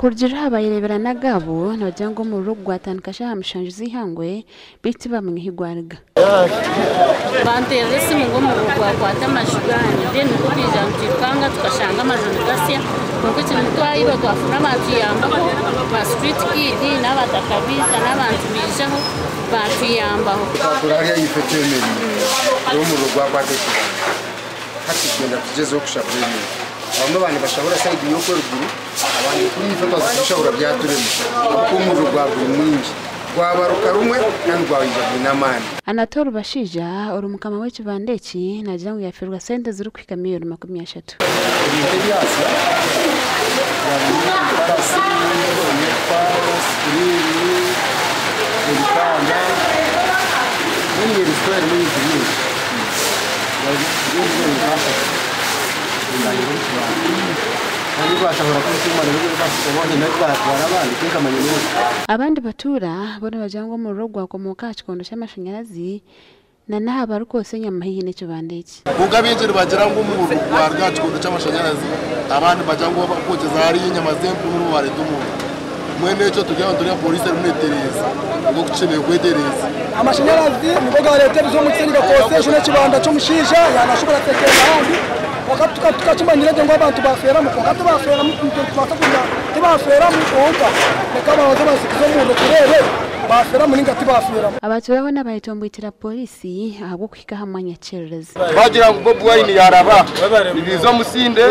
kurgira habayirebera nagabo nabajango mu rugo gwatankasha hamshanje zihangwe biti bamwe higwarga banterese mu rugo gwata amashugani then uko bijantikanga tukashanga amajonigasia nuko kintu twayiba twafuna batuyambaho ba street kid n'abatakabiza n'abantu bijaho batuyambaho kurariya yifetemeri yo mu rugo gwateke hati kugenda tugezeho kushabwene bamwe abantu bashobora side yo ko ruguru abantu kuri ifoto zishobora byaturemo kuko mu rugo mwinshi gwabaruka rumwe kandi gwawija binamani Anatole Bashija uri mukama w'ikivandeki nagira ngo yafirwa sente ziri kwika miliyoni 30 abandi batura bone bajango mu rugo gwakomoka kikondo cy'amashanyarazi na nahaba rukose nyamahiye n'ikibandeki ugabinjira bagira ngo mu rugo rwa kikondo cy'amashanyarazi abandi bajango bakogeza hari inyama zempu n'uruware dumuntu mwene cyo tujya turi polisi runetereza ngo kucemeye kwedereza amashanyarazi nibo galete zo mutsinga kose shone kibanda cyo mushisha yanashobora tekera handi wakati tukachimanyira ngo abantu bafera mu wakati bafera mu twatakunya tibafera mu oga nekaba bazaba sikizo mu kirere bafera mu ninga tibafera abaturaho n'abayitombwitira polisi ahubwo kwika hamanya cereza bagira ngo Bob Wine yaraba ibizo musinde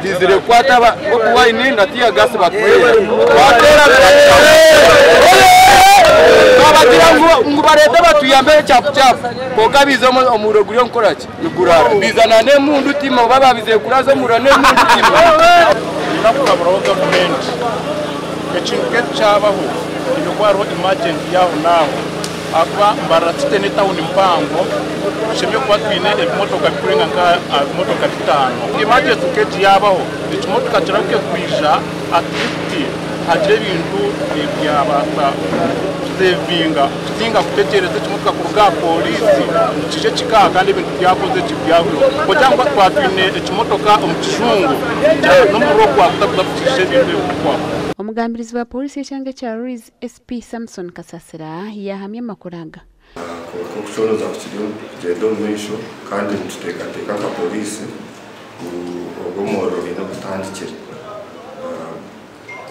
dizire kwataba Bob Wine ndatiya gas bakwera batera bagira ngo barete batuyambere cyapu koka bizo omuro guriyo nkoraki igurara bizana ne mundu timo baba bize kurazo murane mundu timo nakubabura government ekintu cyabaho ibigwaro emergency yaho naho akwa mbaratite ne town mpango shemye kwa twine emotoka bikurenga nka emotoka 5 emergency yabaho ikimotoka kirabuke kwisha activity hagire ibintu byabasa sevinga tinga kutetereza kimotoka kuruga polisi kije kika kandi ibintu byakoze kibyaho ko cyangwa twatwine ikimotoka umukishungu no mu rugo akutakutishe ibintu kwa omugambirizi wa polisi y'icyange cya Ruiz SP Samson Kasasira yahamye makuraga ko kushoroza kukiriyo kugenda mwisho kandi tutekateka nka polisi ubwo no gutandikira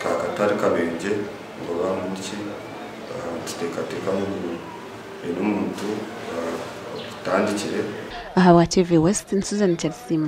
kakatari kabenge ngo bamuki tutekateka n'umuntu gutandikire aha wa TV West Susan Chelsea